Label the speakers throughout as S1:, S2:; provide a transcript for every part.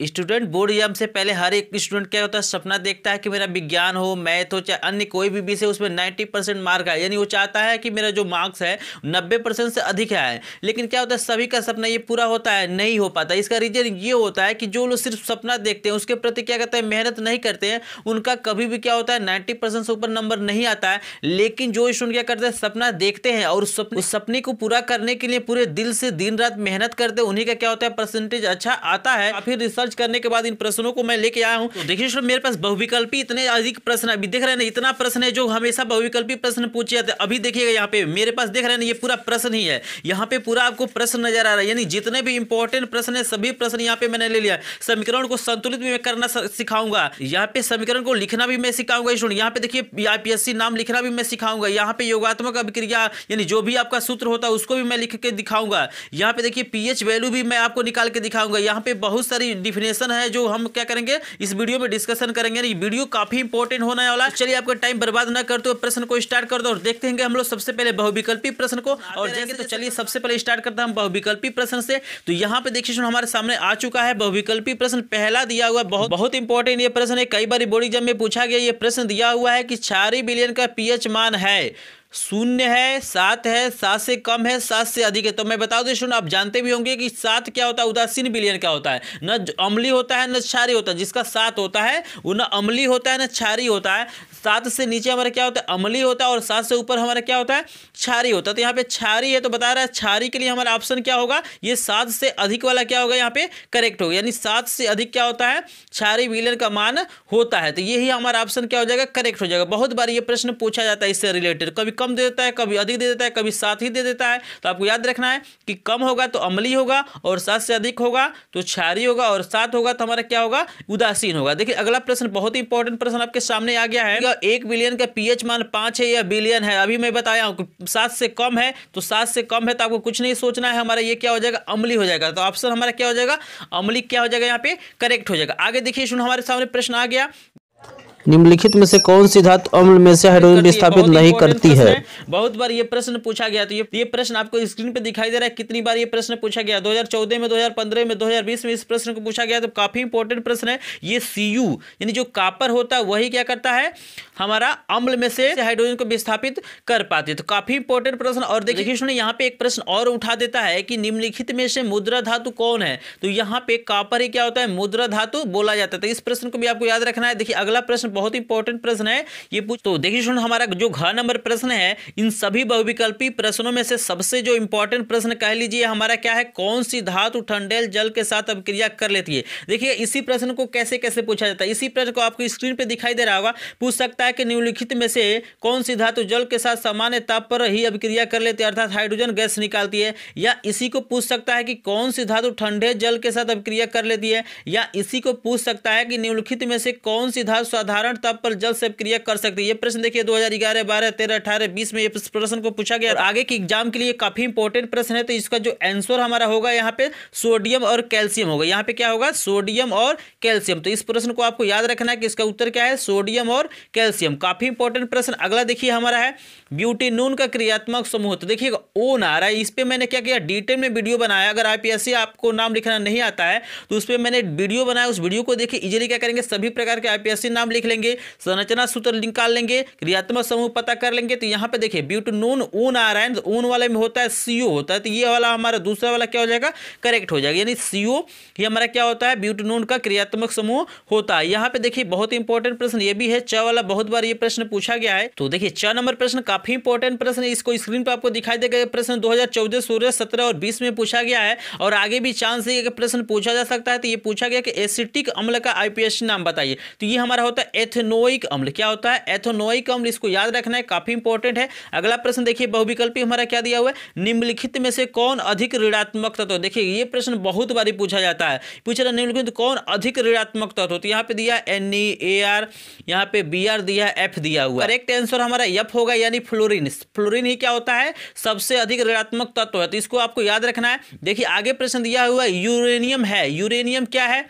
S1: Student board exam से पहले हर एक स्टूडेंट क्या होता है, सपना देखता है कि मेरा विज्ञान हो, मैथ हो, चाहे अन्य कोई भी विषय उसमें 90% मार्क आए, यानी वो चाहता है कि मेरा जो मार्क्स है 90% से अधिक आए। लेकिन क्या होता है, सभी का सपना ये पूरा होता है नहीं हो पाता। इसका रीजन ये होता है कि जो लोग सिर्फ सपना देखते हैं, उसके प्रति क्या कहते हैं, मेहनत नहीं करते हैं, उनका कभी भी क्या होता है 90% से ऊपर नंबर नहीं आता है। लेकिन जो स्टूडेंट क्या करते हैं, सपना देखते हैं और उस सपने को पूरा करने के लिए पूरे दिल से दिन रात मेहनत करते हैं, उन्हीं का क्या होता है परसेंटेज अच्छा आता है। फिर रिसर्च करने के बाद इन प्रश्नों को मैं लेके आया हूं। तो देखिए स्टूडेंट, मेरे पास बहुविकल्पी इतने अधिक प्रश्न अभी देख रहे हैं ना, इतना प्रश्न है जो हमेशा बहुविकल्पी प्रश्न पूछे जाते हैं। अभी देखिएगा यहाँ पे मेरे पास देख रहे हैं ना, ये पूरा प्रश्न ही है, यहाँ पे पूरा आपको प्रश्न नजर आ रहा है, यानी जितने भी इंपॉर्टेंट प्रश्न है सभी प्रश्न यहाँ पे मैंने ले लिया। समीकरण को संतुलित भी मैं करना सिखाऊंगा, यहाँ पे समीकरण को लिखना भी मैं सिखाऊंगा स्टूडेंट। यहाँ पे देखिए आईपीएससी नाम लिखना भी मैं सिखाऊंगा, यहाँ पे योगात्मक अभिक्रिया यानी जो भी आपका सूत्र होता है उसको भी मैं लिख के दिखाऊंगा। यहाँ पे देखिए पीएच वैल्यू भी मैं आपको निकाल के दिखाऊंगा। यहाँ पे बहुत सारी डिफिनेशन है जो हम क्या करेंगे इस वीडियो में डिस्कशन करेंगे। ये वीडियो काफी इंपॉर्टेंट होने वाला है। चलिए आपका टाइम बर्बाद ना करते हुए प्रश्न को स्टार्ट कर दो और देखते हैं हम लोग सबसे पहले बहुविकल्पी प्रश्न को और जाएंगे। तो चलिए सबसे पहले स्टार्ट करते हैं हम बहुविकल्पी प्रश्न से। तो यहाँ पे देखिए हमारे सामने आ चुका है बहुविकल्पी प्रश्न, पहला दिया हुआ बहुत इंपॉर्टेंट ये प्रश्न है, कई बार बोर्ड एग्जाम में पूछा गया। ये प्रश्न दिया हुआ है कि क्षारीय विलयन का पीएच मान है 0 है, 7 है, 7 से कम है, 7 से अधिक है। तो मैं बता दूं स्टूडेंट, आप जानते भी होंगे कि 7 क्या होता है, उदासीन विलयन क्या होता है, न अम्लीय होता है न क्षारीय होता है। जिसका 7 होता है वो न अम्लीय होता है न क्षारीय होता है। 7 से नीचे हमारा क्या होता है, अम्लीय होता है, और 7 से ऊपर हमारा क्या होता है, क्षारीय होता है। तो यहाँ पे क्षारीय है तो बता रहा है क्षारीय के लिए हमारा ऑप्शन क्या होगा, ये 7 से अधिक वाला क्या होगा यहाँ पे करेक्ट होगा, यानी 7 से अधिक क्या होता है, क्षारीय विलयन का मान होता है। तो यही हमारा ऑप्शन क्या हो जाएगा, करेक्ट हो जाएगा। बहुत बार ये प्रश्न पूछा जाता है इससे रिलेटेड, कभी कम दे देता है, कभी अधिक दे देता है, कभी 7 ही दे देता है। तो आपको याद रखना है कि कम होगा तो अम्लीय होगा, और 7 से अधिक होगा तो क्षारीय होगा, और 7 होगा तो हमारा क्या होगा, उदासीन होगा। देखिए अगला प्रश्न बहुत इंपॉर्टेंट प्रश्न आपके सामने आ गया है। 1 बिलियन का पीएच मान 5 है या बिलियन है। अभी मैं बताया हूं 7 से कम है, तो 7 से कम है तो आपको कुछ नहीं सोचना है, हमारा ये क्या हो जाएगा, अम्लीय हो जाएगा। तो ऑप्शन हमारा क्या हो जाएगा, अम्लीय क्या हो जाएगा, यहाँ पे करेक्ट हो जाएगा। आगे देखिए सुन, हमारे सामने प्रश्न आ गया,
S2: निम्नलिखित में से कौन सी धातु अम्ल में से हाइड्रोजन विस्थापित नहीं करती है।
S1: बहुत बार ये प्रश्न पूछा गया। तो ये प्रश्न आपको स्क्रीन पे दिखाई दे रहा है, कितनी बार ये प्रश्न पूछा गया, 2014 में, 2015 में, 2020 में इस प्रश्न को पूछा गया। तो काफी इंपॉर्टेंट प्रश्न है ये। Cu यानी जो कॉपर होता है वही क्या करता है, हमारा अम्ल में से हाइड्रोजन को विस्थापित कर पाती है। तो काफी इंपॉर्टेंट प्रश्न। और देखिए सुनिए, यहाँ पे एक प्रश्न और उठा देता है कि निम्नलिखित में से मुद्रा धातु कौन है। तो यहाँ पे कॉपर ही क्या होता है, मुद्रा धातु बोला जाता है। तो इस प्रश्न को भी आपको याद रखना है। देखिए अगला प्रश्न बहुत इंपॉर्टेंट प्रश्न है ये तो देखिए सुन, हमारा जो घ नंबर प्रश्न है, इन सभी बहुविकल्पी प्रश्नों में से सबसे जो इंपॉर्टेंट प्रश्न कह लीजिए हमारा क्या है, कौन सी धातु ठंडेल जल के साथ अभिक्रिया कर लेती है। देखिए इसी प्रश्न को कैसे कैसे पूछा जाता है, इसी प्रश्न को आपको स्क्रीन पे दिखाई दे रहा होगा। पूछ सकता है कि निम्नलिखित में से कौन सी धातु जल के साथ सामान्य ताप पर ही अभिक्रिया कर लेती है, अर्थात हाइड्रोजन गैस निकालती है। या इसी को पूछ सकता है कि कौन सी धातु ठंडे जल के साथ अभिक्रिया कर लेती है। या इसी को पूछ सकता है कि निम्नलिखित में से कौन सी धातु साधारण ताप पर जल से अभिक्रिया कर सकती है। ये प्रश्न देखिए 2011, 12, 13, 18, 20 में ये प्रश्न को पूछा गया। और आगे के एग्जाम के लिए काफी इंपॉर्टेंट प्रश्न है। तो इसका जो आंसर हमारा होगा यहाँ पे सोडियम और कैल्शियम होगा। यहाँ पे क्या होगा, सोडियम और कैल्शियम। तो इस प्रश्न को आपको याद रखना है कि इसका उत्तर क्या है, सोडियम और कैल्शियम। काफी इंपॉर्टेंट प्रश्न। अगला देखिए हमारा है ब्यूटेनॉन का क्रियात्मक समूह। तो देखिएगा ओन आ रहा है, इस पे मैंने क्या किया, डिटेल में वीडियो बनाया। अगर आईपीएससी आपको नाम लिखना नहीं आता है तो उस पर मैंने वीडियो बनाया, उस वीडियो को देखिए इजीली क्या करेंगे, सभी प्रकार के आईपीएससी नाम लिख लेंगे, संरचना सूत्र निकाल लेंगे, क्रियात्मक समूह पता कर लेंगे। तो यहाँ पे देखिए ब्यूटेनॉन ऊन आ रहा है, तो ऊन वाले में होता है CO होता है। तो ये वाला हमारा दूसरा वाला क्या हो जाएगा, करेक्ट हो जाएगा, यानी CO ये हमारा क्या होता है, ब्यूटेनॉन का क्रियात्मक समूह होता है। यहाँ पे देखिए बहुत इंपॉर्टेंट प्रश्न ये भी है, च वाला बहुत बार ये प्रश्न पूछा गया है। तो देखिए च नंबर प्रश्न काफी इंपॉर्टेंट प्रश्न है, इसको स्क्रीन पर आपको दिखाई देगा। प्रश्न 2014, 16, 17 और 20 में पूछा गया है, और आगे भी चांस है कि प्रश्न पूछा जा सकता है। तो ये पूछा गया कि एसिटिक अम्ल का आईपीएससी नाम बताइए। तो ये हमारा होता है एथेनोइक अम्ल। क्या होता है, एथेनोइक अम्ल, इसको याद रखना है, काफी इंपॉर्टेंट है। अगला प्रश्न देखिए बहुविकल्पी हमारा क्या दिया हुआ है, निम्नलिखित में से कौन अधिक ऋणात्मक तत्व। देखिए ये प्रश्न बहुत बारी पूछा जाता है, पूछ रहा निम्नलिखित कौन अधिक ऋणात्मक तत्व। तो यहाँ पे दिया NeAr, यहाँ पे Br दिया, F दिया हुआ। करेक्ट आंसर हमारा F होगा, यानी फ्लोरीन। फ्लोरीन ही क्या होता है, सबसे अधिक ऋणात्मक तत्व है। तो इसको आपको याद रखना है। देखिए आगे प्रश्न दिया हुआ यूरेनियम है। यूरेनियम क्या है,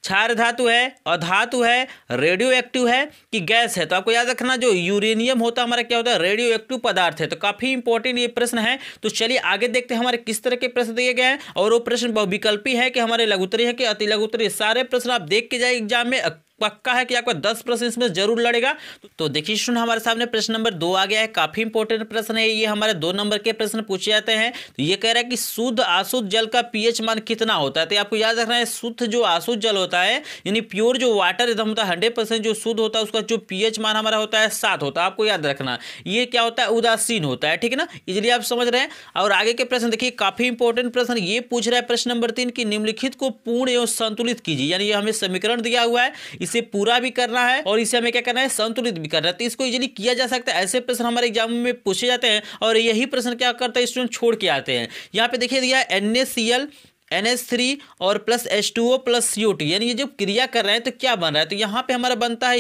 S1: क्षार धातु है, अधातु है, रेडियो एक्टिव है कि गैस है। तो आपको याद रखना जो यूरेनियम होता है हमारा क्या होता है, रेडियो एक्टिव पदार्थ है। तो काफी इंपॉर्टेंट ये प्रश्न है। तो चलिए आगे देखते हैं हमारे किस तरह के प्रश्न दिए गए हैं। और वो प्रश्न बहुविकल्पी है कि हमारे लघुत्तरीय है कि अति लघुत्तरीय, सारे प्रश्न आप देख के जाए एग्जाम में, पक्का है कि आपका 10 प्रश्न इसमें जरूर लड़ेगा। तो देखिए स्टूडेंट हमारे सामने प्रश्न नंबर 2 आ गया है। काफी इंपॉर्टेंट प्रश्न है ये, हमारे 2 नंबर के प्रश्न पूछे जाते हैं। तो ये कह रहा है कि शुद्ध अशुद्ध जल का पीएच मान कितना होता है। तो आपको याद रखना है शुद्ध जो अशुद्ध जल होता है यानी प्योर जो वाटर एकदम होता है 100% जो शुद्ध होता है उसका जो पीएच मान हमारा होता है 7 होता है। आपको याद रखना ये क्या होता है, उदासीन होता है, ठीक है ना, इसलिए आप समझ रहे हैं। और आगे के प्रश्न देखिए काफी इंपॉर्टेंट प्रश्न ये पूछ रहा है प्रश्न नंबर 3 की निम्नलिखित को पूर्ण एवं संतुलित कीजिए। यानी ये हमें समीकरण दिया हुआ है, इसे पूरा भी करना है और इसे हमें क्या करना है, संतुलित भी करना है। तो इसको इजीली किया जा सकता है। ऐसे प्रश्न हमारे एग्जाम में पूछे जाते हैं और यही प्रश्न क्या करता है, स्टूडेंट छोड़ के आते हैं। यहाँ पे देखिए दिया NaCl NH3 और प्लस H2O प्लस CO2, यानी ये जो क्रिया कर रहे हैं तो क्या बन रहा है। तो यहाँ पे हमारा बनता है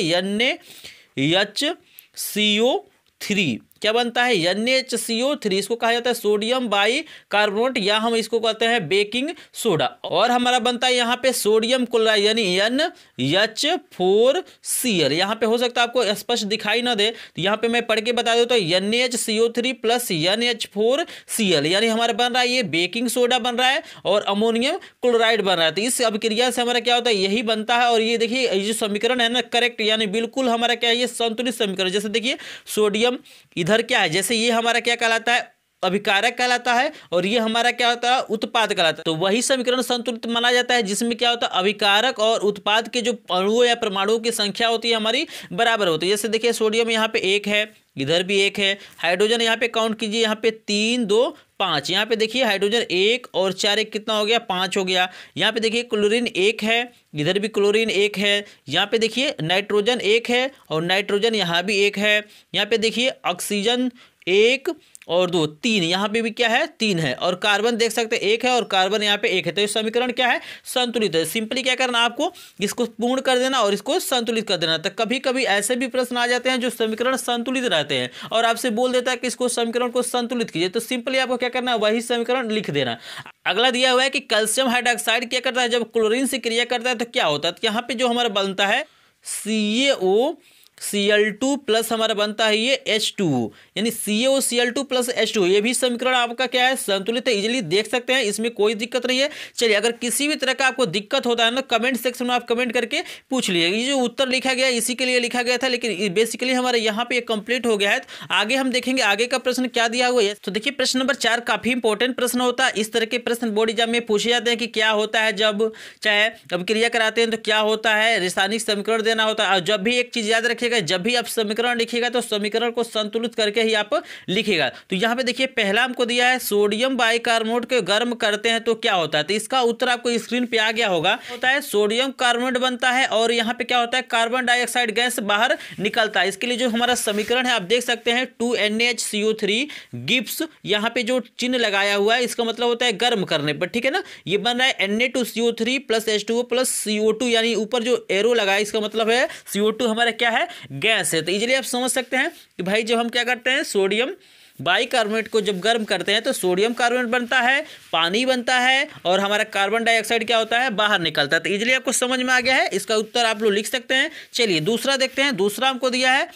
S1: NaHCO3, क्या बनता है NaHCO3, इसको कहा जाता है सोडियम बाइकार्बोनेट या हम इसको कहते हैं बेकिंग सोडा। और हमारा बनता है यहाँ पे सोडियम क्लोराइड यानी NH4Cl। यहाँ पे हो सकता है आपको स्पष्ट दिखाई ना दे तो यहाँ पे मैं पढ़ के बता देता हूँ NaHCO3 प्लस NH4Cl, यानी हमारा बन रहा है ये बेकिंग सोडा बन रहा है और अमोनियम क्लोराइड बन रहा है। तो इस अभिक्रिया से हमारा क्या होता है, यही बनता है। और ये देखिए ये जो समीकरण है ना करेक्ट, यानी बिल्कुल हमारा क्या है ये संतुलित समीकरण। जैसे देखिए सोडियम इधर क्या है, जैसे ये हमारा क्या कहलाता है, अभिकारक कहलाता है और ये हमारा क्या होता है, उत्पाद कहलाता है। तो वही समीकरण संतुलित माना जाता है जिसमें क्या होता है, अभिकारक और उत्पाद के जो अणुओं या परमाणुओं की संख्या होती है हमारी बराबर होती है। जैसे देखिए सोडियम यहाँ पे 1 है, इधर भी 1 है। हाइड्रोजन यहाँ पे काउंट कीजिए, यहाँ पे 3 2 5, यहाँ पे देखिए हाइड्रोजन 1 और 4 1 कितना हो गया, 5 हो गया। यहाँ पे देखिए क्लोरीन 1 है, इधर भी क्लोरीन 1 है। यहाँ पे देखिए नाइट्रोजन 1 है और नाइट्रोजन यहाँ भी 1 है। यहाँ पे देखिए ऑक्सीजन 1 और 2 3, यहाँ पे भी क्या है 3 है। और कार्बन देख सकते हैं 1 है और कार्बन यहाँ पे 1 है। तो ये समीकरण क्या है, संतुलित है। सिंपली क्या करना आपको, इसको पूर्ण कर देना और इसको संतुलित कर देना। तो कभी कभी ऐसे भी प्रश्न आ जाते हैं जो समीकरण संतुलित रहते हैं और आपसे बोल देता है कि इसको समीकरण को संतुलित कीजिए। तो सिंपली आपको क्या करना है, वही समीकरण लिख देना। अगला दिया हुआ है कि कैल्शियम हाइड्रोक्साइड क्या करता है, जब क्लोरीन से क्रिया करता है तो क्या होता है। तो यहाँ पे जो हमारा बनता है CaOCl2 प्लस हमारा बनता है ये H2O, यानी CaOCl2 प्लस H2O। ये भी समीकरण आपका क्या है, संतुलित है, इजीली देख सकते हैं, इसमें कोई दिक्कत नहीं है। चलिए अगर किसी भी तरह का आपको दिक्कत होता है ना कमेंट सेक्शन में आप कमेंट करके पूछ लीजिए। ये जो उत्तर लिखा गया इसी के लिए लिखा गया था, लेकिन बेसिकली हमारे यहाँ पे कंप्लीट हो गया है। आगे हम देखेंगे आगे का प्रश्न क्या दिया हुआ है। तो देखिए प्रश्न नंबर 4 काफी इंपॉर्टेंट प्रश्न होता है। इस तरह के प्रश्न बोर्ड एग्जाम में पूछे जाते हैं कि क्या होता है जब चाहे अभिक्रिया कराते हैं तो क्या होता है, रासायनिक समीकरण देना होता है। और जब भी एक चीज याद रखिएगा, जब भी आप समीकरण लिखिएगा तो समीकरण को संतुलित करके ही आप लिखिएगा। तो यहाँ पे देखिए पहला हमको दिया है सोडियम बाइकार्बोनेट को गर्म करते हैं तो क्या होता है। तो इसका उत्तर आपको स्क्रीन पे आ गया होगा। होता है सोडियम कार्बोनेट बनता है और यहाँ पे क्या होता है, कार्बन डाइऑक्साइड गैस बाहर निकलता है। इसके लिए जो हमारा समीकरण है आप देख सकते हैं 2NaHCO3 गिब्स, यहाँ पे जो चिन्ह लगाया हुआ है इसका मतलब होता है गर्म करने पर, ठीक है ना। ये बन रहा है Na2CO3 plus H2O plus CO2, यानी ऊपर जो एरो लगा है इसका मतलब है CO2 हमारा क्या है, गैस है। तो इजीली आप समझ सकते हैं कि भाई जब हम क्या करते हैं सोडियम बाइकार्बोनेट को जब गर्म करते हैं तो सोडियम कार्बोनेट बनता है, पानी बनता है और हमारा कार्बन डाइऑक्साइड क्या होता है, बाहर निकलता है। तो इजीली आपको समझ में आ गया है, इसका उत्तर आप लोग लिख सकते हैं। चलिए दूसरा देखते हैं। दूसरा हमको दिया है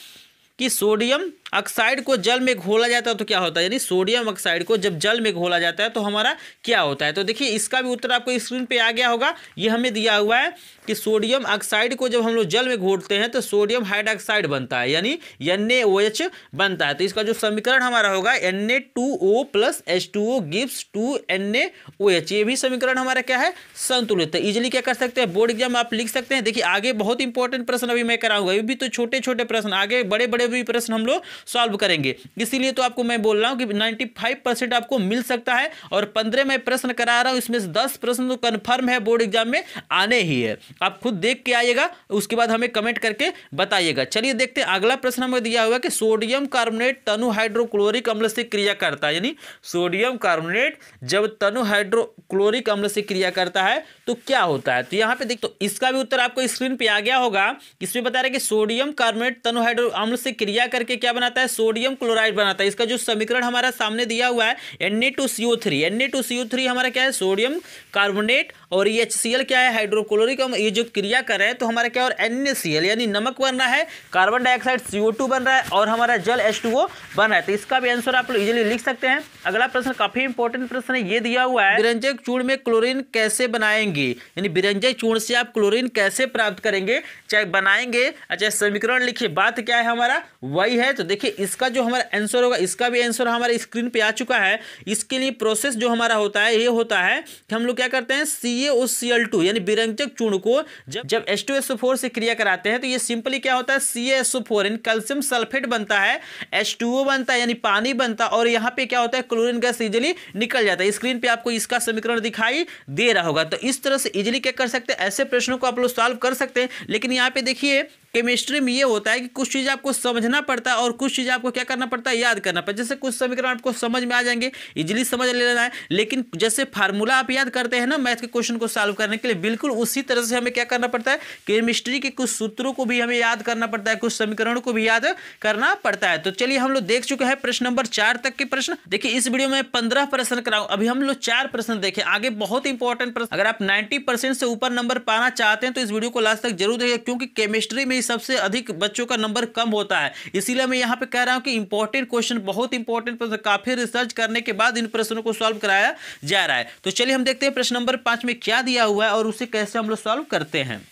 S1: कि सोडियम ऑक्साइड को जल में घोला जाता है तो क्या होता है, यानी सोडियम ऑक्साइड को जब जल में घोला जाता है तो हमारा क्या होता है। तो देखिए इसका भी उत्तर आपको स्क्रीन पे आ गया होगा। ये हमें दिया हुआ है कि सोडियम ऑक्साइड को जब हम लोग जल में घोलते हैं तो सोडियम हाइड्रोक्साइड बनता है, यानी NaOH बनता है। तो इसका जो समीकरण हमारा होगा Na2O plus H2O gives 2NaOH। ये भी समीकरण हमारा क्या है, संतुलित है। इजिली क्या कर सकते हैं, बोर्ड एग्जाम आप लिख सकते हैं। देखिए आगे बहुत इंपॉर्टेंट प्रश्न अभी मैं कराऊंगा, ये भी तो छोटे छोटे प्रश्न, आगे बड़े बड़े भी प्रश्न हम लोग सॉल्व करेंगे। इसीलिए तो आपको मैं बोल रहा हूं कि 95% आपको मिल सकता है और 15 मैं प्रश्न करा रहा हूं, इसमें से 10 प्रश्न तो कन्फर्म है बोर्ड एग्जाम में आने ही है। आप खुद देख के आइएगा, उसके बाद हमें कमेंट करके बताइएगा। चलिए देखते हैं अगला प्रश्न हमें दिया हुआ है कि सोडियम कार्बोनेट तनु हाइड्रोक्लोरिक अम्ल से क्रिया करता है, यानी सोडियम कार्बोनेट जब तनु हाइड्रोक्लोरिक अम्ल से क्रिया करता है तो क्या होता है। तो यहाँ पे देख, तो इसका भी उत्तर आपको स्क्रीन पे आ गया होगा। इसमें बता रहे कि सोडियम कार्बोनेट तनु हाइड्रो अम्ल से क्रिया करके क्या बनाता है, सोडियम क्लोराइड बनाता है। इसका जो समीकरण हमारा सामने दिया हुआ है Na2CO3, Na2CO3 हमारा क्या है, सोडियम कार्बोनेट, और ये HCl क्या है, हाइड्रोक्लोरिक अम्ल। ये जो क्रिया कर रहे हैं तो हमारा क्या, और NaCl यानी नमक बन रहा है, कार्बन डाइऑक्साइड CO2 बन रहा है, और हमारा जल H2O बन रहा है। तो इसका भी आंसर आप लोग इजीली लिख सकते हैं। अगला प्रश्न काफी इंपॉर्टेंट प्रश्न है, ये दिया हुआ है, बिरंजक चूर्ण में क्लोरीन कैसे बनाएंगे, यानी बिरंजक चूर्ण से आप क्लोरीन कैसे प्राप्त करेंगे, चाहे बनाएंगे, अच्छा समीकरण लिखिए। बात क्या है हमारा, वही है। तो देखिए इसका जो हमारा आंसर होगा, इसका भी आंसर हमारे स्क्रीन पे आ चुका है। इसके लिए प्रोसेस जो हमारा होता है, ये होता है कि हम लोग क्या करते हैं, CaOCl2 यानी बिरंजक चूर्ण को जब H2SO4 से क्रिया कराते हैं तो ये सिंपली क्या होता है, CaSO4 यानी कैल्शियम सल्फेट बनता है, H2O बनता है यानी पानी बनता है, और यहाँ पे क्या होता है, क्लोरीन गैस इजीली निकल जाता है। स्क्रीन पे आपको इसका समीकरण दिखाई दे रहा होगा। तो इस तरह से इजीली क्या कर सकते हैं, ऐसे प्रश्नों को आप लोग सॉल्व कर सकते हैं। लेकिन यहाँ पे देखिए केमिस्ट्री में ये होता है कि कुछ चीज़ आपको समझना पड़ता है और कुछ चीज़ आपको क्या करना पड़ता है, याद करना पड़ता है। जैसे कुछ समीकरण आपको समझ में आ जाएंगे, इजीली समझ लेना है, लेकिन जैसे फार्मूला आप याद करते हैं ना मैथ के क्वेश्चन को सॉल्व करने के लिए, बिल्कुल उसी तरह से हमें क्या करना पड़ता है, केमिस्ट्री के कुछ सूत्रों को भी हमें याद करना पड़ता है, कुछ समीकरणों को भी याद करना पड़ता है। तो चलिए हम लोग देख चुके हैं प्रश्न नंबर 4 तक के प्रश्न। देखिए इस वीडियो में 15 प्रश्न कराऊं, अभी हम लोग 4 प्रश्न देखें, आगे बहुत इंपॉर्टेंट प्रश्न। अगर आप 90% से ऊपर नंबर पाना चाहते हैं तो इस वीडियो को लास्ट तक जरूर देखिए, क्योंकि केमिस्ट्री में सबसे अधिक बच्चों का नंबर कम होता है। इसीलिए मैं यहाँ पे कह रहा हूँ कि इंपॉर्टेंट क्वेश्चन, बहुत इंपॉर्टेंट प्रश्न, काफी रिसर्च करने के बाद इन प्रश्नों को सॉल्व कराया जा रहा है। तो चलिए हम देखते हैं प्रश्न नंबर 5 में क्या दिया हुआ है और उसे कैसे हम लोग सॉल्व करते हैं।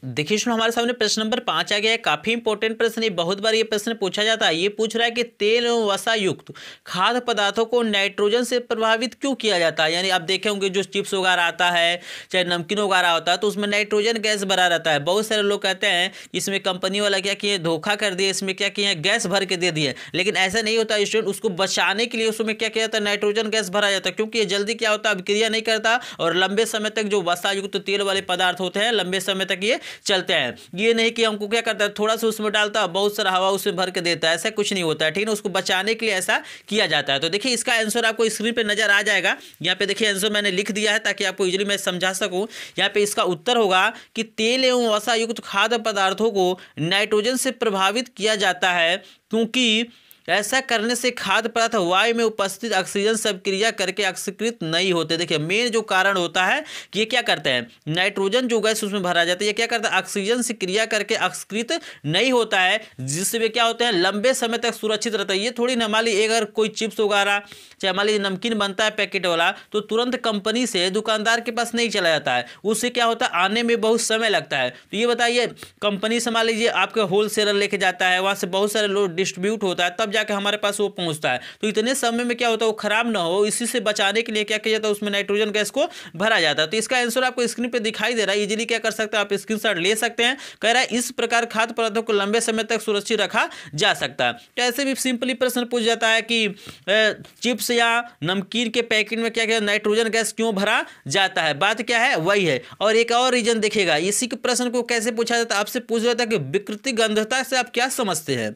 S1: देखिए इसमें हमारे सामने प्रश्न नंबर 5 आ गया है, काफी इंपॉर्टेंट प्रश्न है, बहुत बार ये प्रश्न पूछा जाता है। ये पूछ रहा है कि तेल एवं वसा युक्त खाद्य पदार्थों को नाइट्रोजन से प्रभावित क्यों किया जाता है। यानी आप देखे होंगे जो चिप्स वगैरह आता है, चाहे नमकीन वगैरह होता है, तो उसमें नाइट्रोजन गैस भरा रहता है। बहुत सारे लोग कहते हैं इसमें कंपनी वाला क्या किए, धोखा कर दिए, इसमें क्या किए, गैस भर के दे दिए। लेकिन ऐसा नहीं होता स्टूडेंट, उसको बचाने के लिए उसमें क्या किया जाता है, नाइट्रोजन गैस भरा जाता है, क्योंकि ये जल्दी क्या होता है, अभिक्रिया नहीं करता, और लंबे समय तक जो वसा युक्त तेल वाले पदार्थ होते हैं लंबे समय तक ये चलते हैं। ये नहीं कि हमको क्या करता है, थोड़ा सा उसमें डालता है, बहुत सारा हवा उसमें भर के देता है, ऐसा कुछ नहीं होता है, ठीक है। उसको बचाने के लिए ऐसा किया जाता है। तो देखिए इसका आंसर आपको स्क्रीन पे नजर आ जाएगा। यहाँ पे देखिए आंसर मैंने लिख दिया है ताकि आपको इजीली मैं समझा सकूं। यहाँ पे इसका उत्तर होगा कि तेल एवं वसा युक्त खाद्य पदार्थों को नाइट्रोजन से प्रभावित किया जाता है, क्योंकि ऐसा करने से खाद्य पदार्थ वायु में उपस्थित ऑक्सीजन से क्रिया करके ऑक्सीकृत नहीं होते। देखिए मेन जो कारण होता है कि ये क्या करते हैं, नाइट्रोजन जो गैस उसमें भरा जाता है, ये क्या करता है, ऑक्सीजन से क्रिया करके ऑक्सीकृत नहीं होता है, जिससे वे क्या होते हैं, लंबे समय तक सुरक्षित रहता है। ये थोड़ी ना, मान लीजिए अगर कोई चिप्स वगैरह, चाहे मान लीजिए नमकीन बनता है पैकेट वाला, तो तुरंत कंपनी से दुकानदार के पास नहीं चला जाता है, उससे क्या होता है, आने में बहुत समय लगता है। तो ये बताइए कंपनी से मान लीजिए आपके होलसेलर लेके जाता है, वहाँ से बहुत सारे लोग डिस्ट्रीब्यूट होता है, तब जाके हमारे पास वो पहुंचता है। तो इतने समय में क्या होता है, वो खराब ना हो, इसी से बचाने के लिए क्या किया जाता है, उसमें नाइट्रोजन गैस को भरा जाता है। तो इसका आंसर आपको स्क्रीन पे दिखाई दे रहा है, इजीली क्या कर सकते हैं आप स्क्रीनशॉट ले सकते हैं। कह रहा है इस प्रकार खाद्य पदार्थों को लंबे समय तक सुरक्षित रखा जा सकता है। तो ऐसे भी सिंपली प्रश्न पूछ जाता है कि चिप्स या नमकीन के पैकेट में क्या क्या नाइट्रोजन गैस क्यों भरा जाता है, बात क्या है वही है। और एक और रीजन देखिएगा, इसी के प्रश्न को कैसे पूछा जाता है, आपसे पूछ जाता है कि विकृति गंधता से आप क्या समझते हैं।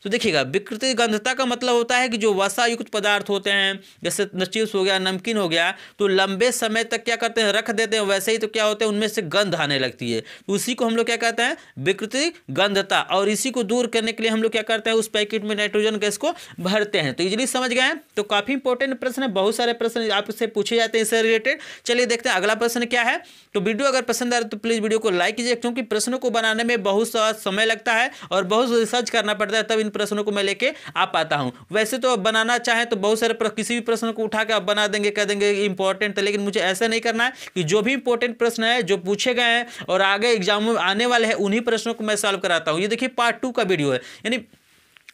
S1: तो देखिएगा विकृति गंधता का मतलब होता है कि जो वसा युक्त पदार्थ होते हैं, जैसे चिप्स हो गया, नमकीन हो गया, तो लंबे समय तक क्या करते हैं, रख देते हैं, वैसे ही तो क्या होता है, उनमें से गंध आने लगती है, तो उसी को हम लोग क्या कहते हैं, विकृति गंधता। और इसी को दूर करने के लिए हम लोग क्या करते हैं, उस पैकेट में नाइट्रोजन गैस को भरते हैं। तो इजीली समझ गए। तो काफी इंपॉर्टेंट प्रश्न है, बहुत सारे प्रश्न आपसे पूछे जाते हैं इससे रिलेटेड। चलिए देखते हैं अगला प्रश्न क्या है। तो वीडियो अगर पसंद आ रहा है तो प्लीज वीडियो को लाइक कीजिए, क्योंकि प्रश्नों को बनाने में बहुत सा समय लगता है और बहुत रिसर्च करना पड़ता है, तब इन प्रश्नों को मैं लेके आ पाता हूं। वैसे तो बनाना चाहे तो बहुत सारे किसी भी प्रश्न को उठा के आप बना देंगे, कह देंगे इंपॉर्टेंट है, लेकिन मुझे ऐसा नहीं करना है कि जो भी इंपॉर्टेंट प्रश्न है, जो पूछे गए हैं और आगे एग्जाम में आने वाले हैं, उन्हीं प्रश्नों को मैं सॉल्व कराता हूं। ये देखिए पार्ट 2 का वीडियो है, यानी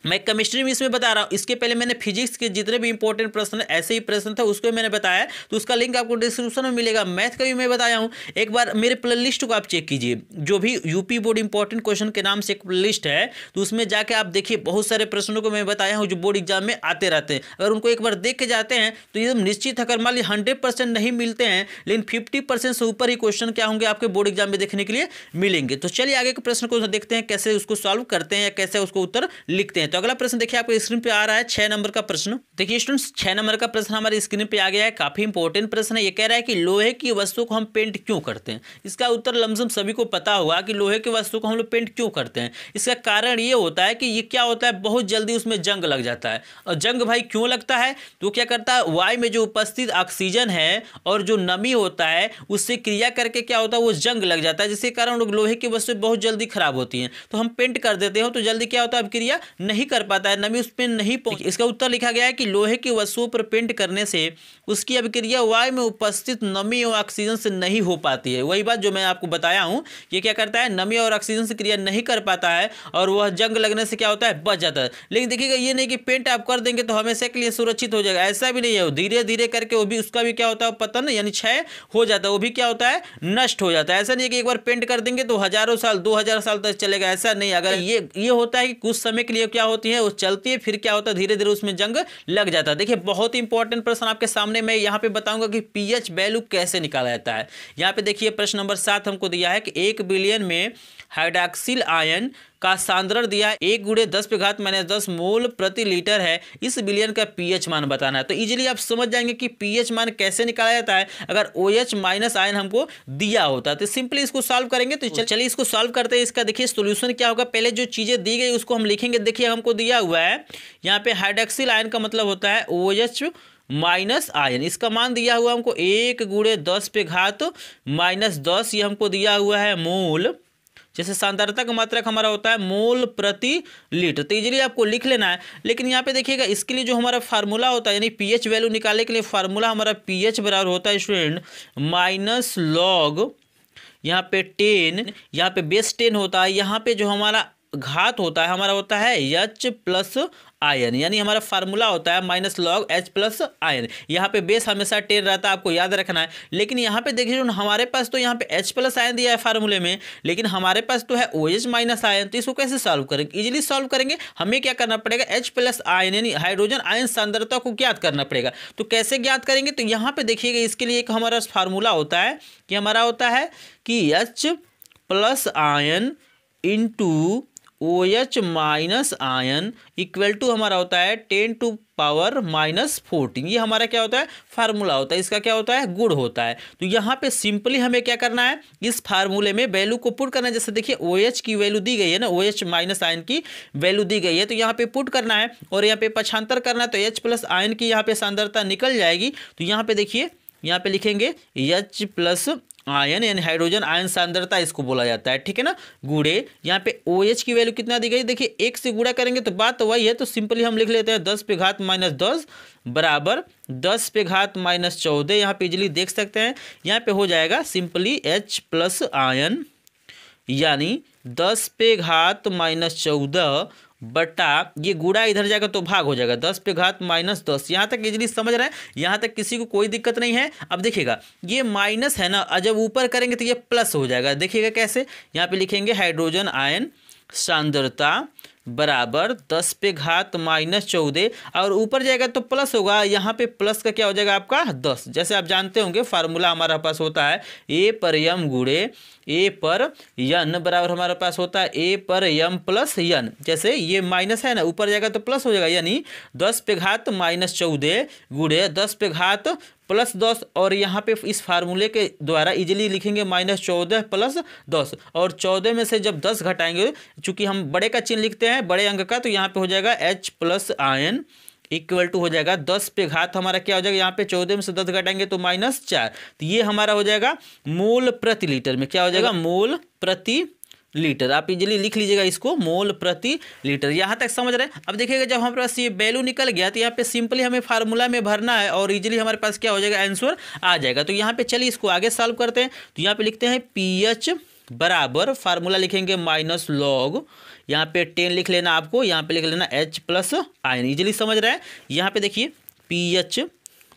S1: मैं केमिस्ट्री में इसमें बता रहा हूँ। इसके पहले मैंने फिजिक्स के जितने भी इंपॉर्टेंट प्रश्न ऐसे ही प्रश्न था उसको मैंने बताया, तो उसका लिंक आपको डिस्क्रिप्शन में मिलेगा। मैथ का भी मैं बताया हूँ, एक बार मेरे प्लेलिस्ट को आप चेक कीजिए, जो भी यूपी बोर्ड इंपॉर्टेंट क्वेश्चन के नाम से एक प्लेलिस्ट है, तो उसमें जाके आप देखिए बहुत सारे प्रश्नों को मैं बताया हूँ जो बोर्ड एग्जाम में आते रहते हैं। अगर उनको एक बार देख के जाते हैं तो एकदम निश्चित, अगर मान लीजिए 100% नहीं मिलते हैं, लेकिन 50% से ऊपर ही क्वेश्चन क्या होंगे आपके बोर्ड एग्जाम में देखने के लिए मिलेंगे। तो चलिए आगे के प्रश्न को देखते हैं, कैसे उसको सॉल्व करते हैं या कैसे उसको उत्तर लिखते हैं। तो अगला प्रश्न देखिए आपको स्क्रीन पे आ रहा है 6 नंबर का प्रश्न। देखिए स्टूडेंट्स 6 नंबर का प्रश्न हमारे स्क्रीन पे आ गया है, काफी इंपॉर्टेंट प्रश्न है। ये कह रहा है कि लोहे की वस्तु को हम पेंट क्यों करते हैं। इसका उत्तर लमसम सभी को पता होगा कि लोहे की वस्तु को हम लोग पेंट क्यों करते हैं। इसका कारण ये होता है कि ये क्या होता है, बहुत जल्दी उसमें जंग लग जाता है। और जंग भाई क्यों लगता है, तो क्या करता है, वायु में जो उपस्थित ऑक्सीजन है और जो नमी होता है उससे क्रिया करके क्या होता है, वो जंग लग जाता है, जिसके कारण लोहे की वस्तु बहुत जल्दी खराब होती हैं। तो हम पेंट कर देते हो तो जल्दी क्या होता है, अब क्रिया नहीं कर पाता है, नमी उस पर नहीं पहुंच। इसका उत्तर लिखा गया है कि लोहे की वस्तुओं पर पेंट करने से उसकी अभिक्रिया वायु में उपस्थित नमी और ऑक्सीजन से नहीं हो पाती है। वही बात जो मैं आपको बताया हूं, ये क्या करता है, नमी और ऑक्सीजन से क्रिया नहीं कर पाता है और वह जंग लगने से क्या होता है, बच जाता है। लेकिन देखिएगा ये नहीं कि पेंट आप कर देंगे तो हमेशा के लिए सुरक्षित हो जाएगा, ऐसा भी नहीं है। धीरे धीरे करके वो भी उसका भी क्या होता है, पतन यानी क्षय हो जाता है, वो भी क्या होता है, नष्ट हो जाता है। ऐसा नहीं कि एक बार पेंट कर देंगे तो हजारों साल 2000 साल तक चलेगा, ऐसा नहीं। अगर ये होता है कि कुछ समय के लिए क्या होती है, वो चलती है, फिर क्या होता है, धीरे धीरे उसमें जंग लग जाता है। देखिए बहुत इंपॉर्टेंट प्रश्न आपके सामने मैं यहाँ पे बताऊंगा कि पीएच वैल्यू कैसे निकाला जाता है। यहाँ पे देखिए प्रश्न नंबर 7 हमको दिया है कि 1 बिलियन में हाइड्रॉक्सिल आयन का सांद्रण दिया है 1 × 10⁻⁻10 मोल प्रति लीटर है। इस बिलियन का पीएच मान बताना है। तो इजीली आप समझ जाएंगे कि पीएच मान कैसे निकाला जाता है। अगर OH माइनस आयन हमको दिया होता है तो सिंपली इसको सॉल्व करेंगे। तो चलिए इसको सॉल्व करते हैं। इसका देखिए सोल्यूशन क्या होगा, पहले जो चीजें दी गई उसको हम लिखेंगे। देखिए हमको दिया हुआ है यहाँ पे हाइड्रॉक्सिल आयन का मतलब होता है OH माइनस आयन। इसका मान दिया हुआ हमको 1 × 10⁻⁻10 ये हमको दिया हुआ है मोल। जैसे सांद्रता का मात्रक हमारा होता है मोल प्रति लीटर, तो इजीली आपको लिख लेना है। लेकिन यहाँ पे देखिएगा इसके लिए जो हमारा फार्मूला होता है यानी पीएच वैल्यू निकालने के लिए फार्मूला हमारा पीएच बराबर होता है स्टूडेंट माइनस लॉग यहाँ पे 10, यहाँ पे बेस 10 होता है, यहाँ पे जो हमारा घात होता है हमारा होता है H प्लस आयन, यानी हमारा फार्मूला होता है minus log H plus ion. यहाँ पे बेस हमेशा 10 रहता है, आपको याद रखना है। लेकिन यहाँ पे देखिए हमारे पास तो यहाँ पे H प्लस आयन दिया है फार्मूले में, लेकिन हमारे पास तो है OH माइनस आयन। तो इसको कैसे सॉल्व करेंगे, इजीली सॉल्व करेंगे। हमें क्या करना पड़ेगा, H प्लस आयन यानी हाइड्रोजन आयन सांद्रता को ज्ञात करना पड़ेगा। तो कैसे ज्ञात करेंगे, तो यहाँ पे देखिएगा इसके लिए एक हमारा फार्मूला होता है कि हमारा होता है कि H plus ion into OH minus ion equal to हमारा होता है 10⁻⁻14। ये हमारा क्या होता है, फार्मूला होता है। इसका क्या होता है, गुण होता है। तो यहाँ पे सिंपली हमें क्या करना है, इस फार्मूले में वैल्यू को पुट करना है। जैसे देखिए OH की वैल्यू दी गई है ना, OH माइनस आयन की वैल्यू दी गई है, तो यहाँ पे पुट करना है और यहाँ पे पक्षांतर करना है। तो H प्लस आयन की यहाँ पे सांद्रता निकल जाएगी। तो यहाँ पे देखिए यहाँ पे लिखेंगे H प्लस आयन यानी हाइड्रोजन आयन सांद्रता इसको बोला जाता है, ठीक है ना, गुड़े यहाँ पे OH की वैल्यू कितना दी गई, देखिए 1 से गुणा करेंगे तो बात तो वही है। तो सिंपली हम लिख लेते हैं 10⁻⁻10 बराबर 10⁻⁻14। यहाँ पे इजीली देख सकते हैं, यहाँ पे हो जाएगा सिंपली H प्लस आयन यानी 10⁻⁻14 बटा ये गुड़ा इधर जाएगा तो भाग हो जाएगा 10⁻⁻10। यहाँ तक इजीली समझ रहे हैं, यहाँ तक किसी को कोई दिक्कत नहीं है। अब देखिएगा ये माइनस है ना, जब ऊपर करेंगे तो ये प्लस हो जाएगा। देखिएगा कैसे, यहाँ पे लिखेंगे हाइड्रोजन आयन सांद्रता बराबर 10⁻⁻14 और ऊपर जाएगा तो प्लस होगा। यहाँ पे प्लस का क्या हो जाएगा आपका 10। जैसे आप जानते होंगे फार्मूला हमारा पास होता है A पर m गुड़े A पर n बराबर हमारे पास होता है A पर m प्लस n। जैसे ये माइनस है ना, ऊपर जाएगा तो प्लस हो जाएगा, यानी 10⁻⁻14 गुड़े 10⁻+10 और यहाँ पे इस फार्मूले के द्वारा इजीली लिखेंगे -14 + 10 और 14 में से जब 10 घटाएंगे, चूंकि हम बड़े का चिन्ह लिखते हैं बड़े अंक का, तो यहाँ पे हो जाएगा H plus ion equal to हो जाएगा 10 पे घात हमारा क्या हो जाएगा, यहाँ पे 14 में से 10 घटाएंगे तो -4। तो ये हमारा हो जाएगा मोल प्रति लीटर में, क्या हो जाएगा मोल प्रति लीटर। आप इजीली लिख लीजिएगा इसको मोल प्रति लीटर। यहाँ तक समझ रहे हैं। अब देखिएगा जब हमारे पास ये वैल्यू निकल गया तो यहाँ पे सिंपली हमें फार्मूला में भरना है और इजीली हमारे पास क्या हो जाएगा, आंसर आ जाएगा। तो यहाँ पे चलिए इसको आगे सॉल्व करते हैं। तो यहाँ पे लिखते हैं पीएच बराबर फार्मूला लिखेंगे माइनस लॉग, यहाँ पे 10 लिख लेना आपको, यहाँ पे लिख लेना H प्लस आयन। इजीली समझ रहे हैं। यहाँ पे देखिए पीएच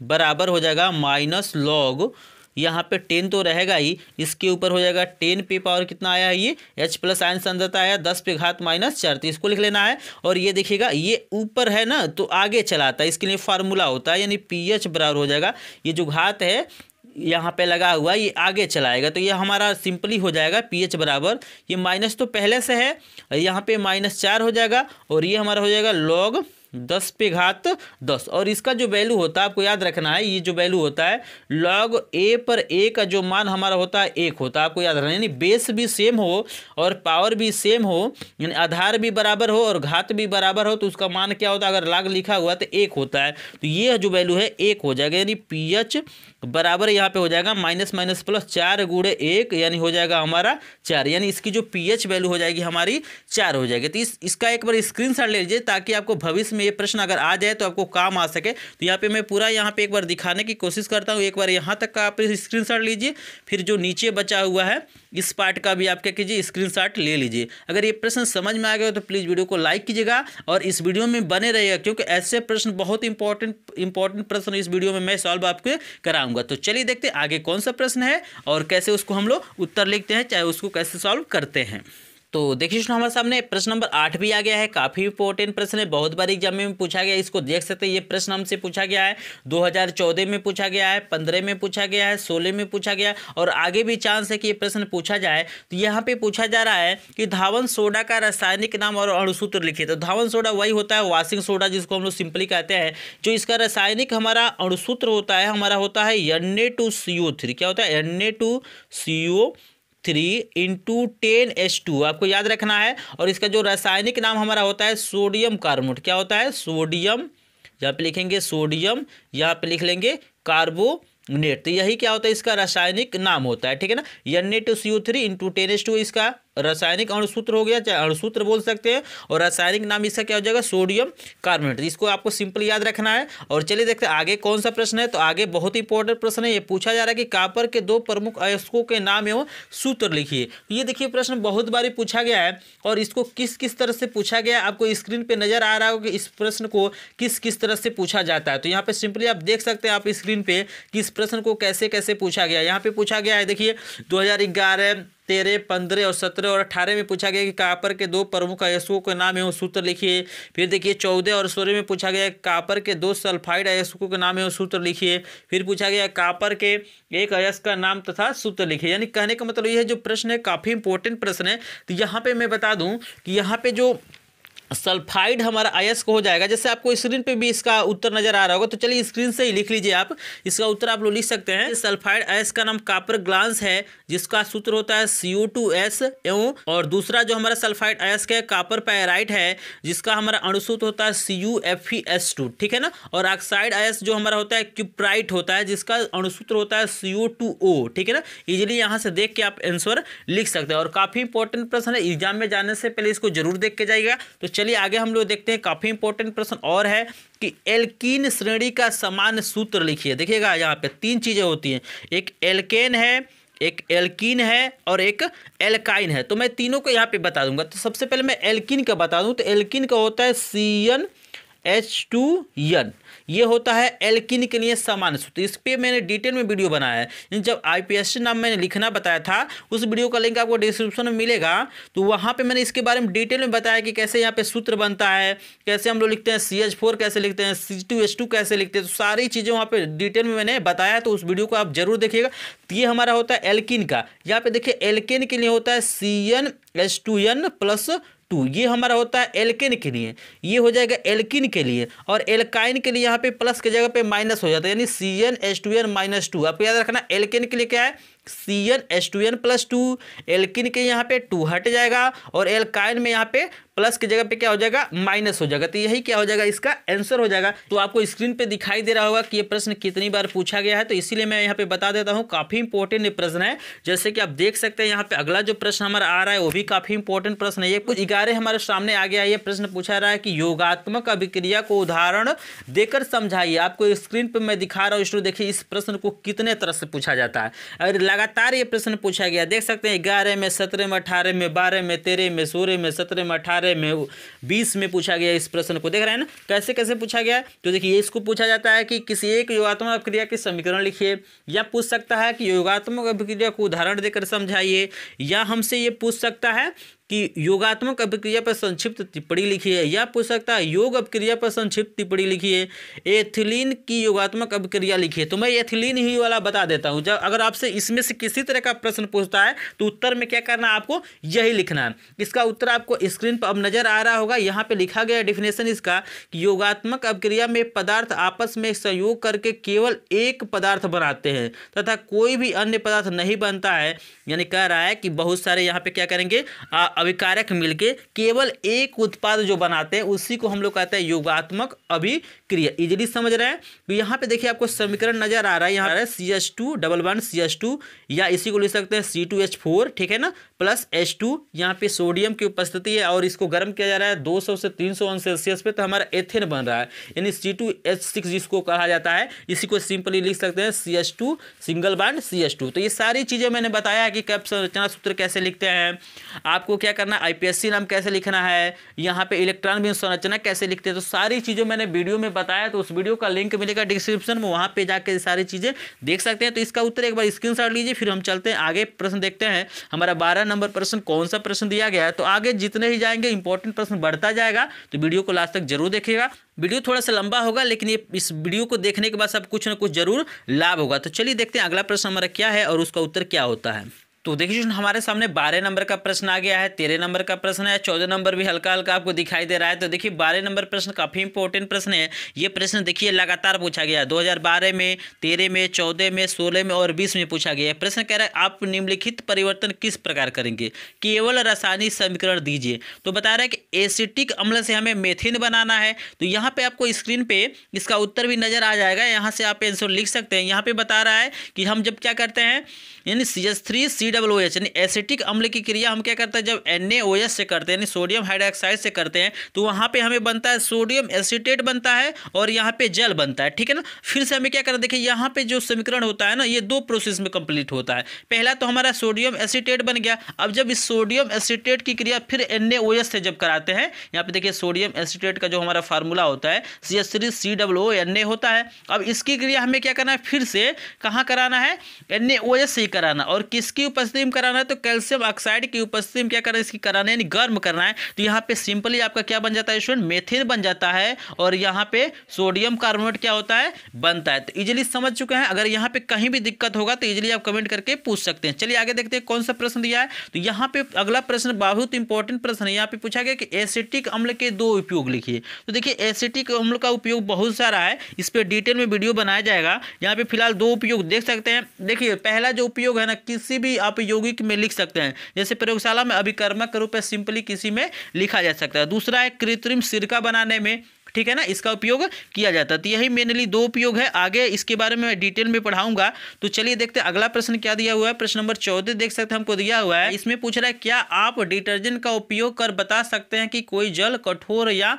S1: बराबर हो जाएगा माइनस लॉग, यहाँ पे 10 तो रहेगा ही, इसके ऊपर हो जाएगा 10 पे पावर कितना आया है, ये H प्लस आयन सांद्रता आया 10 पे घात -4, तो इसको लिख लेना है। और ये देखिएगा ये ऊपर है ना तो आगे चलाता है, इसके लिए फार्मूला होता है यानी पीएच बराबर हो जाएगा, ये जो घात है यहाँ पे लगा हुआ ये आगे चलाएगा, तो ये हमारा सिंपली हो जाएगा pH बराबर, ये माइनस तो पहले से है, यहाँ पे -4 हो जाएगा और ये हमारा हो जाएगा log 10 पे घात 10। और इसका जो वैल्यू होता है आपको याद रखना है, ये जो वैल्यू होता है log a पर a का जो मान हमारा होता है 1 होता है, आपको याद रखना है। यानी बेस भी सेम हो और पावर भी सेम हो, यानी आधार भी बराबर हो और घात भी बराबर हो, तो उसका मान क्या होता है, अगर log लिखा हुआ है तो 1 होता है, तो ये जो वैल्यू है 1 हो जाएगा। यानी pH बराबर यहाँ पे हो जाएगा माइनस माइनस प्लस 4 गुणे 1, यानी हो जाएगा हमारा 4, यानी इसकी जो pH वैल्यू हो जाएगी हमारी 4 हो जाएगी। तो इसका एक बार स्क्रीनशॉट ले लीजिए ताकि आपको भविष्य में ये प्रश्न अगर आ जाए तो आपको काम आ सके। तो यहाँ पे मैं पूरा यहाँ पे एक बार दिखाने की कोशिश करता हूँ। एक बार यहाँ तक का आप स्क्रीनशॉट लीजिए, फिर जो नीचे बचा हुआ है इस पार्ट का भी आप क्या कीजिए, स्क्रीनशॉट ले लीजिए। अगर ये प्रश्न समझ में आ गया तो प्लीज़ वीडियो को लाइक कीजिएगा और इस वीडियो में बने रहिएगा, क्योंकि ऐसे प्रश्न बहुत इंपॉर्टेंट प्रश्न इस वीडियो में मैं सॉल्व आपको कराऊंगा। तो चलिए देखते हैं आगे कौन सा प्रश्न है और कैसे उसको हम लोग उत्तर लिखते हैं, चाहे उसको कैसे सॉल्व करते हैं। तो देखिए स्टूडेंट, हमारे सामने प्रश्न नंबर 8 भी आ गया है। काफ़ी इंपॉर्टेंट प्रश्न है, बहुत बार एग्जाम में पूछा गया है, इसको देख सकते हैं। ये प्रश्न हमसे पूछा गया है 2014 में पूछा गया है, 15 में पूछा गया है, 16 में पूछा गया है और आगे भी चांस है कि ये प्रश्न पूछा जाए। तो यहाँ पे पूछा जा रहा है कि धावन सोडा का रासायनिक नाम और अणुसूत्र लिखिए। तो धावन सोडा वही होता है वॉशिंग सोडा, जिसको हम लोग सिंपली कहते हैं। जो इसका रासायनिक हमारा अणुसूत्र होता है हमारा होता है Na2CO3। क्या होता है, Na2CO3 इंटू 10H2, आपको याद रखना है। और इसका जो रासायनिक नाम हमारा होता है सोडियम कार्बोनेट। क्या होता है, सोडियम, यहाँ पे लिखेंगे सोडियम, यहाँ पे लिख लेंगे कार्बोनेट। तो यही क्या होता है, इसका रासायनिक नाम होता है, ठीक है ना। Na2CO3 इंटू 10H2 इसका रासायनिक अणुसूत्र हो गया, चाहे अणुसूत्र बोल सकते हैं, और रासायनिक नाम इसका क्या हो जाएगा, सोडियम कार्बोनेट। इसको आपको सिंपली याद रखना है। और चलिए देखते हैं आगे कौन सा प्रश्न है। तो आगे बहुत इंपॉर्टेंट प्रश्न है, ये पूछा जा रहा है कि कॉपर के 2 प्रमुख अयस्कों के नाम एवं सूत्र लिखिए। ये देखिए प्रश्न बहुत बारी पूछा गया है और इसको किस किस तरह से पूछा गया है आपको स्क्रीन पर नजर आ रहा होगा कि इस प्रश्न को किस किस तरह से पूछा जाता है। तो यहाँ पे सिंपली आप देख सकते हैं आप स्क्रीन पे कि इस प्रश्न को कैसे कैसे पूछा गया है। यहाँ पे पूछा गया है, देखिए 2011, 13, 15 और 17 और 18 में पूछा गया कि कॉपर के 2 प्रमुख अयस्कों के नाम एवं सूत्र लिखिए। फिर देखिए 14 और 16 में पूछा गया कॉपर के 2 सल्फाइड अयस्कों के नाम एवं सूत्र लिखिए। फिर पूछा गया कॉपर के 1 अयस्क का नाम तथा सूत्र लिखिए। यानी कहने का मतलब यह है जो प्रश्न है काफ़ी इंपॉर्टेंट प्रश्न है। तो यहाँ पे मैं बता दूँ कि यहाँ पे जो सल्फाइड हमारा अयस्क हो जाएगा, जैसे आपको स्क्रीन पे भी इसका उत्तर नजर आ रहा होगा, तो चलिए स्क्रीन से ही लिख लीजिए आप। इसका उत्तर आप लोग लिख सकते हैं। सल्फाइड अयस्क का नाम कॉपर ग्लांस है, जिसका सूत्र होता है CO2S एवं, और दूसरा जो हमारा सल्फाइड अयस्क है कॉपर पैराइट है, जिसका हमारा अणुसूत्र होता है CuFeS2, ठीक है ना। और ऑक्साइड अयस्क जो हमारा होता है क्यूप्राइट होता है, जिसका अणुसूत्र होता है CO2O, ठीक है ना। इजीली यहाँ से देख के आप आंसर लिख सकते हैं और काफ़ी इंपॉर्टेंट प्रश्न है, एग्जाम में जाने से पहले इसको जरूर देख के जाइएगा। तो चलिए आगे हम लोग देखते हैं। काफी इंपॉर्टेंट प्रश्न और है कि एल्कीन श्रेणी का सामान्य सूत्र लिखिए। देखिएगा यहाँ पे 3 चीजें होती हैं, एक एल्केन है, एक एल्कीन है और एक एल्काइन है। तो मैं तीनों को यहाँ पे बता दूंगा। तो सबसे पहले मैं एल्कीन का बता दूं। तो एल्कीन का होता है CnH2n, ये होता है एल्कीन के लिए सामान्य सूत्र। इस पे मैंने डिटेल में वीडियो बनाया है। जब IPSC नाम मैंने लिखना बताया था, उस वीडियो का लिंक आपको डिस्क्रिप्शन में मिलेगा। तो वहाँ पे मैंने इसके बारे में डिटेल में बताया कि कैसे यहाँ पे सूत्र बनता है, कैसे हम लोग लिखते हैं CH4 कैसे लिखते हैं, C2H2 कैसे लिखते हैं। तो सारी चीज़ें वहाँ पे डिटेल में मैंने बताया, तो उस वीडियो को आप जरूर देखिएगा। तो ये हमारा होता है एल्कीन का। यहाँ पे देखिए एल्केन के लिए होता है CnH2n+2, ये हमारा होता है एल्केन के लिए, ये हो जाएगा एल्कीन के लिए। और एल्काइन के लिए यहाँ पे प्लस की जगह पे माइनस हो जाता है, यानी CnH2n-2। आपको याद रखना एल्केन के लिए क्या है, CnH2n+2, एल्कीन के यहाँ पे 2 हट जाएगा और एल्काइन में यहाँ पे प्लस की जगह पे क्या हो जाएगा, माइनस हो जाएगा। तो यही क्या हो जाएगा, इसका आंसर हो जाएगा। तो आपको स्क्रीन पे दिखाई दे रहा होगा कि ये प्रश्न कितनी बार पूछा गया है, तो इसीलिए मैं यहाँ पे बता देता हूँ। काफी इंपॉर्टेंट ये प्रश्न है। जैसे कि आप देख सकते हैं यहाँ पे अगला जो प्रश्न हमारा आ रहा है वो भी काफी इंपॉर्टेंट प्रश्न है। ये कुछ 11 हमारे सामने आ गया है। ये प्रश्न पूछा रहा है कि योगात्मक अभिक्रिया को उदाहरण देकर समझाइए। आपको स्क्रीन पर मैं दिखा रहा हूँ, देखिए इस प्रश्न को कितने तरह से पूछा जाता है। अगर लगातार ये प्रश्न पूछा गया, देख सकते हैं 11 में, 17 में, 18 में, 12 में, 13 में, 16 में, 17 में, 18 में, 20 में पूछा गया। इस प्रश्न को देख रहे हैं ना कैसे कैसे पूछा गया है। तो देखिए इसको पूछा जाता है कि किसी एक योगात्मक अभिक्रिया के समीकरण लिखिए, या पूछ सकता है कि योगात्मक अभिक्रिया को उदाहरण देकर समझाइए, या हमसे ये पूछ सकता है कि योगात्मक अभिक्रिया पर संक्षिप्त टिप्पणी लिखिए, या पूछ सकता है योग अभिक्रिया पर संक्षिप्त टिप्पणी लिखिए, एथिलीन की योगात्मक अभिक्रिया लिखिए। तो मैं एथिलीन ही वाला बता देता हूँ। जब अगर आपसे इसमें से किसी तरह का प्रश्न पूछता है तो उत्तर में क्या करना है, आपको यही लिखना है। इसका उत्तर आपको स्क्रीन पर अब नजर आ रहा होगा। यहाँ पे लिखा गया डेफिनेशन इसका कि योगात्मक अभिक्रिया में पदार्थ आपस में संयोग करके केवल एक पदार्थ बनाते हैं तथा कोई भी अन्य पदार्थ नहीं बनता है। यानी कह रहा है कि बहुत सारे यहाँ पे क्या करेंगे, अभिकारक मिलके केवल एक उत्पाद जो बनाते हैं उसी को हम लोग कहते हैं योगात्मक अभिक्रिया। इजीली समझ रहे हैं। तो यहाँ पे देखिए आपको समीकरण नजर आ रहा है, यहाँ CH2 डबल बॉन्ड CH2, या इसी को लिख सकते हैं C2H4, ठीक है ना, प्लस H2। यहाँ पे सोडियम की उपस्थिति है और इसको गर्म किया जा रहा है 200 से 300 अंश सेल्सियस पे, तो हमारा एथेन बन रहा है, यानी C2H6 जिसको कहा जाता है। इसी को सिंपली लिख सकते हैं CH2 सिंगल बॉन्ड CH2। तो ये सारी चीजें मैंने बताया कि कप संरचना सूत्र कैसे लिखते हैं, आपको क्या करना है, IPSC नाम कैसे लिखना है, यहाँ पे इलेक्ट्रॉन बीम संरचना कैसे लिखते हैं। तो सारी चीज़ें मैंने वीडियो में बताया, तो उस वीडियो का लिंक मिलेगा डिस्क्रिप्शन में, वहाँ पे जाकर सारी चीज़ें देख सकते हैं। तो इसका उत्तर एक बार स्क्रीनशॉट लीजिए, फिर हम चलते हैं आगे। प्रश्न देखते हैं हमारा 12 नंबर प्रश्न कौन सा प्रश्न दिया गया है। तो आगे जितने ही जाएंगे इंपॉर्टेंट प्रश्न बढ़ता जाएगा, तो वीडियो को लास्ट तक जरूर देखिएगा। वीडियो थोड़ा सा लंबा होगा, लेकिन ये इस वीडियो को देखने के बाद सब कुछ ना कुछ जरूर लाभ होगा। तो चलिए देखते हैं अगला प्रश्न हमारा क्या है और उसका उत्तर क्या होता है। तो देखिए हमारे सामने 12 नंबर का प्रश्न आ गया है, 13 नंबर का प्रश्न है, 14 नंबर भी हल्का हल्का आपको दिखाई दे रहा है। तो देखिए 12 नंबर प्रश्न काफ़ी इंपॉर्टेंट प्रश्न है। ये प्रश्न देखिए लगातार पूछा गया, 2012 में, 13 में, 14 में, 16 में और 20 में पूछा गया है। प्रश्न कह रहा है आप निम्नलिखित परिवर्तन किस प्रकार करेंगे, केवल रासायनिक समीकरण दीजिए। तो बता रहा है कि एसिटिक अम्ल से हमें मेथिन बनाना है। तो यहाँ पे आपको स्क्रीन पे इसका उत्तर भी नजर आ जाएगा, यहाँ से आप आंसर लिख सकते हैं। यहाँ पे बता रहा है कि हम जब क्या करते हैं, यानी CH3COOH यानी एसिटिक अम्ल की क्रिया हम क्या करते हैं, जब NaOH से करते हैं, यानी सोडियम हाइड्रोक्साइड से करते हैं, तो वहाँ पे हमें बनता है सोडियम एसीटेट बनता है और यहाँ पे जल बनता है, ठीक है ना। फिर से हमें क्या करना, देखिए यहाँ पे जो समीकरण होता है ना, ये 2 प्रोसेस में कंप्लीट होता है। पहला तो हमारा सोडियम एसीटेट बन गया। अब जब इस सोडियम एसीटेट की क्रिया फिर NaOH से जब कराते हैं, यहाँ पे देखिए सोडियम एसीटेट का जो हमारा फार्मूला होता है CH3COONA होता है। अब इसकी क्रिया हमें क्या करना है, फिर से कहाँ कराना है, NaOH से कराना। और किसकी उपस्थिति में कराना है, तो कैल्शियम ऑक्साइड की उपस्थिति में क्या करना है, इसकी कराना है, यानी गर्म करना है। तो यहाँ पे सिंपली आपका क्या बन जाता है स्टूडेंट, मेथिन बन जाता है और यहाँ पे सोडियम कार्बोनेट क्या होता है, बनता है। तो इजीली समझ चुके हैं। अगर यहाँ पे कहीं भी दिक्कत होगा तो इजीली आप कमेंट करके पूछ सकते हैं। चलिए आगे देखते हैं कौन सा प्रश्न दिया है। तो यहाँ पे अगला प्रश्न बहुत इंपॉर्टेंट प्रश्न है। यहाँ पे पूछा गया कि एसिटिक अम्ल के 2 उपयोग लिखिए। तो देखिए एसिटिक अम्ल का उपयोग बहुत सारा है, इस पर डिटेल में वीडियो बनाया जाएगा। यहाँ पे फिलहाल 2 उपयोग देख सकते हैं। देखिए पहला जो उपयोग है ना, किसी भी आप यौगिक में लिख सकते हैं, जैसे प्रयोगशाला में अभिकर्मक के रूप में सिंपली किसी में लिखा जा सकता है। दूसरा है कृत्रिम सिरका बनाने में, ठीक है ना, इसका उपयोग किया जाता है। तो यही मेनली 2 उपयोग है। आगे इसके बारे में डिटेल में पढ़ाऊंगा। तो चलिए देखते हैं अगला प्रश्न क्या दिया हुआ है। प्रश्न नंबर 14 देख सकते हैं हमको दिया हुआ है। इसमें पूछ रहा है क्या आप डिटर्जेंट का उपयोग कर बता सकते हैं कि कोई जल कठोर या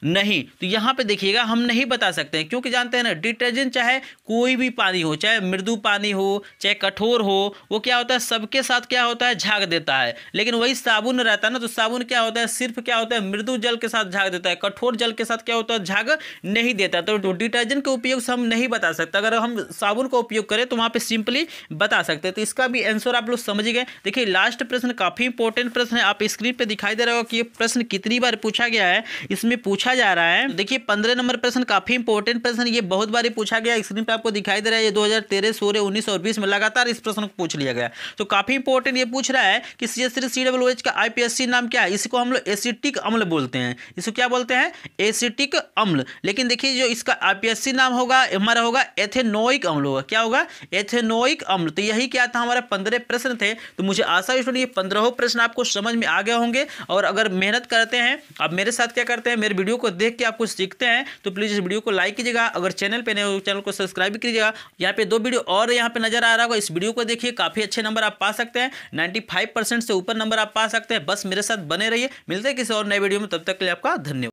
S1: नहीं। तो यहाँ पे देखिएगा हम नहीं बता सकते हैं, क्योंकि जानते हैं ना डिटर्जेंट चाहे कोई भी पानी हो, चाहे मृदु पानी हो चाहे कठोर हो, वो क्या होता है सबके साथ क्या होता है, झाग देता है। लेकिन वही साबुन रहता है ना, तो साबुन क्या होता है, सिर्फ क्या होता है मृदु जल के साथ झाग देता है, कठोर जल के साथ क्या होता है, झाग नहीं देता। तो डिटर्जेंट के उपयोग से हम नहीं बता सकते। अगर हम साबुन का उपयोग करें तो वहां पे सिंपली बता सकते हैं। तो इसका भी आंसर आप लोग समझ गए। देखिए लास्ट प्रश्न काफी इंपॉर्टेंट प्रश्न है। आप स्क्रीन पे दिखाई दे रहा होगा कि ये प्रश्न कितनी बार पूछा गया है, इसमें पूछा जा रहा है। देखिए 15 नंबर प्रश्न काफी इंपॉर्टेंट प्रश्न, ये बहुत बार पूछा गया। स्क्रीन पे आपको दिखाई दे रहा है, ये 2013, 16, 19 और 20 में लगातार इस प्रश्न को पूछ लिया गया। तो काफी इंपॉर्टेंट ये पूछ रहा है कि CH3COOH का IPSC नाम क्या है। इसको हम लोग एसिटिक अम्ल बोलते हैं। इसको क्या बोलते हैं, एसिटिक अम्ल। लेकिन देखिए जो इसका IPSC नाम होगा हमारा होगा एथेनोइक अम्ल होगा। क्या होगा, एथेनोइक अम्ल। तो यही क्या था, हमारा 15 प्रश्न थे। तो मुझे आशा है ये 15 प्रश्न आपको समझ में आ गए होंगे। और अगर मेहनत करते हैं, आप मेरे साथ क्या करते हैं, मेरे वीडियो को देख के आप कुछ सीखते हैं, तो प्लीज इस वीडियो को लाइक कीजिएगा। अगर चैनल पे नए हो चैनल को सब्सक्राइब कीजिएगा। यहाँ पे 2 वीडियो और यहाँ पे नजर आ रहा होगा, इस वीडियो को देखिए, काफी अच्छे नंबर आप पा सकते हैं। 95% से ऊपर नंबर आप पा सकते हैं। बस मेरे साथ बने रहिए। मिलते हैं किसी और नए वीडियो में, तब तक के लिए आपका धन्यवाद।